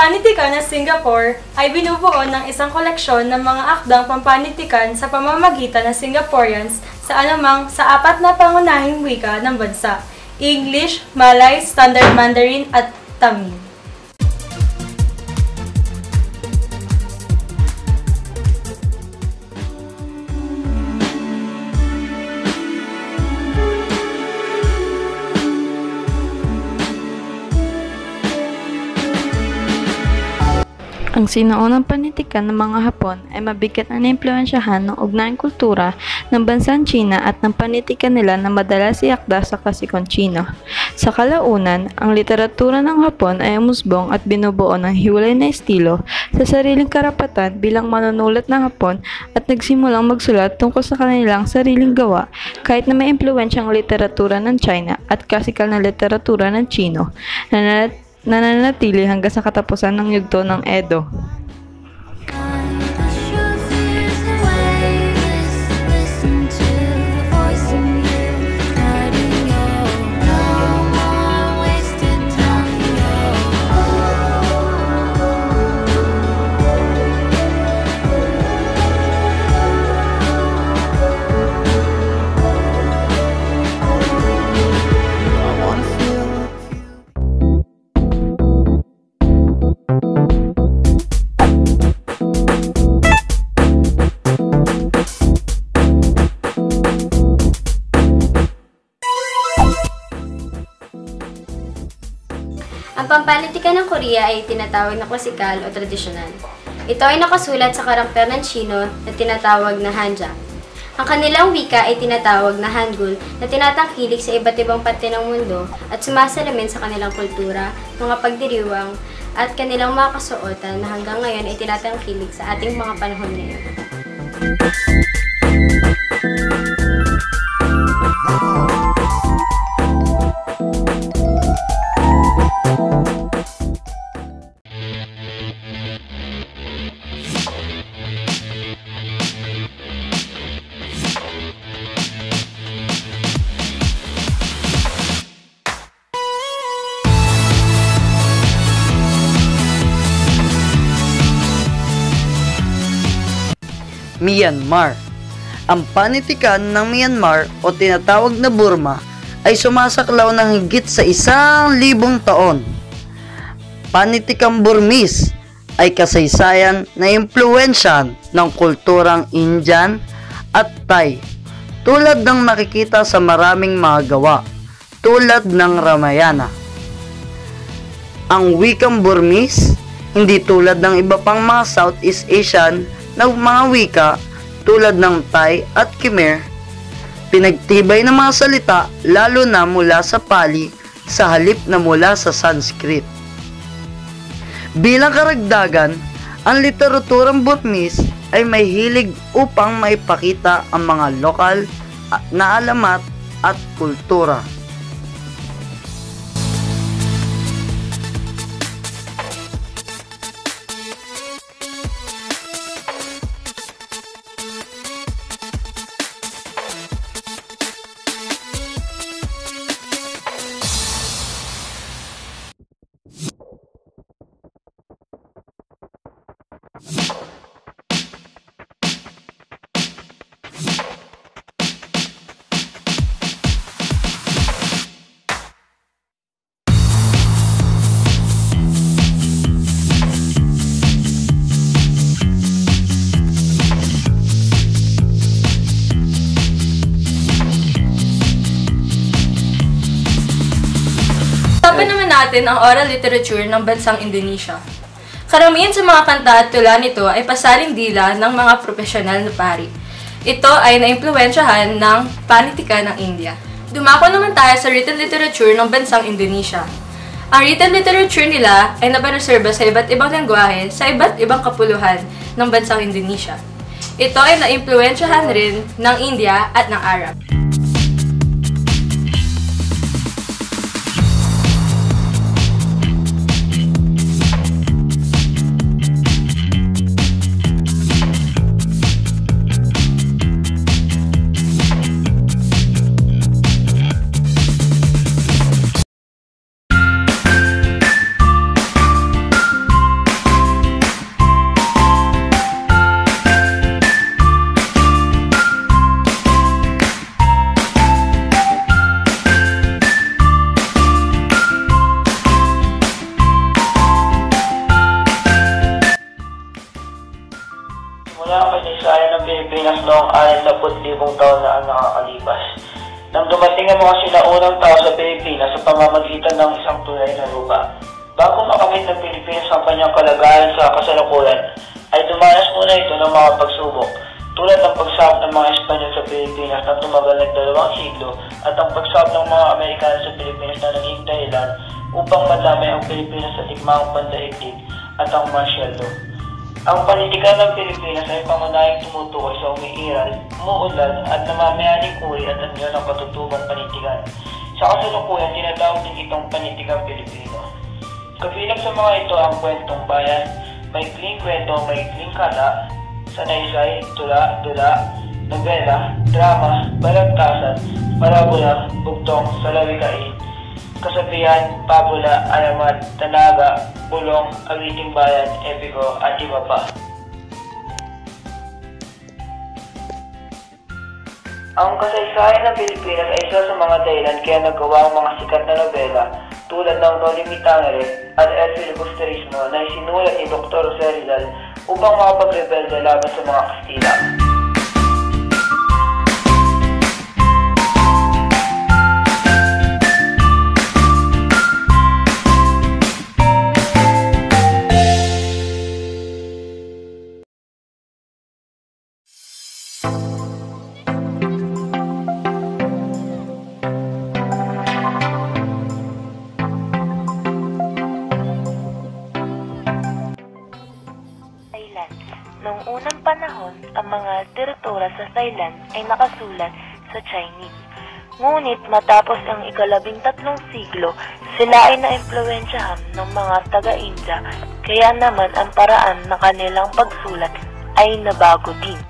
panitikan ng Singapore ay binubuo ng isang koleksyon ng mga akdang pampanitikan sa pamamagitan ng Singaporeans sa apat na pangunahing wika ng bansa: English, Malay, Standard Mandarin at Tamil. Ang sinaunang panitikan ng mga Hapon ay mabigat na naimpluwensyahan ng ugnayang kultura ng bansang China at ng panitikan nila na madalas iakda sa klasikong Chino. Sa kalaunan, ang literatura ng Hapon ay umusbong at binubuo ng hiwalay na estilo sa sariling karapatan bilang manunulat ng Hapon at nagsimulang magsulat tungkol sa kanilang sariling gawa kahit na may impluwensyang literatura ng China at klasikal na literatura ng Chino na nananatili hanggang sa katapusan ng yugto ng Edo. Ang pampanitikan ng Korea ay tinatawag na klasikal o tradisyonal. Ito ay nakasulat sa karakter ng Chino na tinatawag na Hanja. Ang kanilang wika ay tinatawag na Hangul na tinatangkilik sa iba't ibang parte ng mundo at sumasalamin sa kanilang kultura, mga pagdiriwang at kanilang mga kasuotan na hanggang ngayon ay tinatangkilik sa ating mga panahon ngayon. Myanmar. Ang panitikan ng Myanmar o tinatawag na Burma ay sumasaklaw ng higit sa 1,000 taon. Panitikang Burmese ay kasaysayan na impluwensyahan ng kulturang Indian at Thai, tulad ng nakikita sa maraming mga gawa, tulad ng Ramayana. Ang wikang Burmese, hindi tulad ng iba pang mga Southeast Asian na mga wika tulad ng Thai at Khmer, pinagtibay ng mga salita lalo na mula sa Pali sa halip na mula sa Sanskrit. Bilang karagdagan, ang literaturang Burmese ay may hilig upang maipakita ang mga lokal na alamat at kultura. Usapan naman natin ang oral literature ng bansang Indonesia. Karamihan sa mga kanta at tula nito ay pasaring dila ng mga profesional na pari. Ito ay naimpluwensyahan ng panitikan ng India. Dumako naman tayo sa written literature ng bansang Indonesia. Ang written literature nila ay napareserba sa iba't ibang lengguwahe sa iba't ibang kapuluhan ng bansang Indonesia. Ito ay naimpluwensyahan rin ng India at ng Arab. kasaysayan ng Pilipinas noong 60,000 taon na ang nakakalipas. Nang dumating ang mga sinaunang tao sa Pilipinas sa pamamagitan ng isang tunay na lupa. Bago makamit ng Pilipinas ang kanyang kalagayan sa kasalukuyan, ay dumanas muna ito ng mga pagsubok, tulad ng pagsabot ng mga Espanyol sa Pilipinas na tumagal ng 2 siglo at ang pagsabot ng mga Amerikano sa Pilipinas na naging dahilan upang madamay ang Pilipinas sa digmaang pandaigdig at ang martial law. Ang panitikan ng Pilipinas ay pangunahing tumutukoy sa umiiral, umuunlad at namamayaning uri at anyo ng katutubong panitikan. Sa kasalukuyan, tinatawag din itong panitikang Pilipino. Kabilang sa mga ito ang kwentong bayan, maikling kwento, maikling kata, sanaysay, tula, nobela, drama, balagtasan, parabola, bugtong, salawikain, kasabihan, pabula, alamat, tanaga, bulong, awiting bayan, epiko, at iba pa. Ang kasaysayan ng Pilipinas ay isa sa mga dahilan kaya nagawa ang mga sikat na nobela tulad ng Noli Me Tangere at El Filibusterismo na isinulat ni Dr. Jose Rizal upang makapagrebelde laban sa mga Kastila. Noong unang panahon, ang mga literatura sa Thailand ay nakasulat sa Chinese. Ngunit matapos ang ika-13 siglo, sila ay naimpluwensyahan ng mga taga-India, kaya naman ang paraan ng kanilang pagsulat ay nabago din.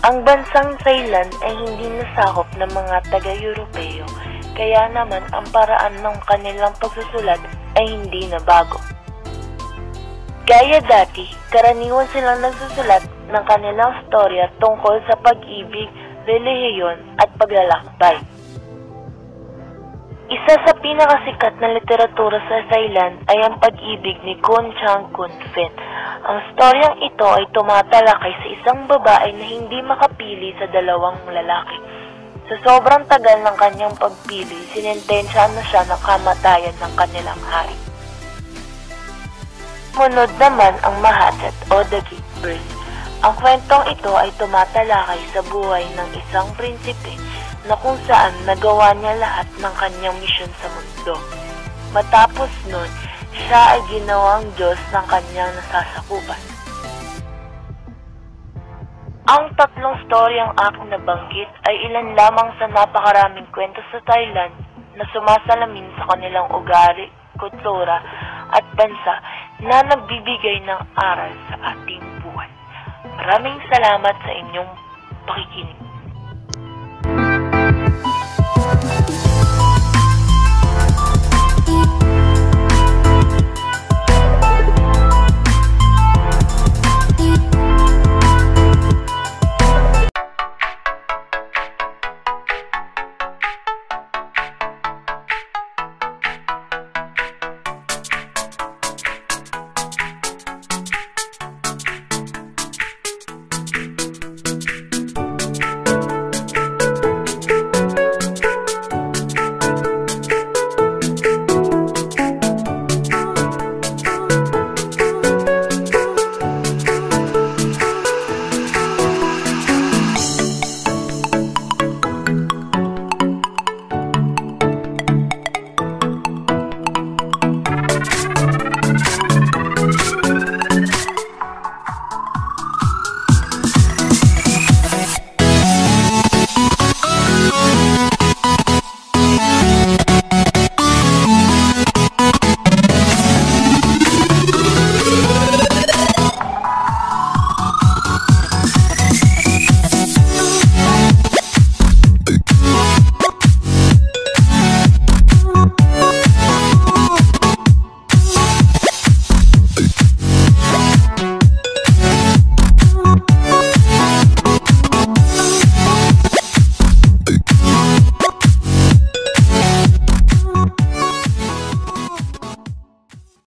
Ang bansang Thailand ay hindi nasakop ng mga taga-Europeo, kaya naman ang paraan ng kanilang pagsusulat ay hindi nabago. Gaya dati, karaniwan silang nagsusulat ng kanilang storya tungkol sa pag-ibig, relihiyon at paglalakbay. Isa sa pinakasikat na literatura sa Thailand ay ang pag-ibig ni Kun Chang Kun Fen. Ang storyang ito ay tumatalakay sa isang babae na hindi makapili sa 2 lalaki. Sa sobrang tagal ng kanyang pagpili, sinintensyahan na siya ng kamatayan ng kanilang hari. Munod naman ang Mahatat o The Gatekeepers. Ang kwentong ito ay tumatalakay sa buhay ng isang prinsipe na kung saan nagawa niya lahat ng kanyang misyon sa mundo. Matapos nun, siya ay ginawang Diyos ng kanyang nasasakupan. Ang 3 storyang aking nabanggit ay ilan lamang sa napakaraming kwento sa Thailand na sumasalamin sa kanilang ugali, kultura at bansa na nagbibigay ng aral sa ating buhay. Maraming salamat sa inyong pakikinig.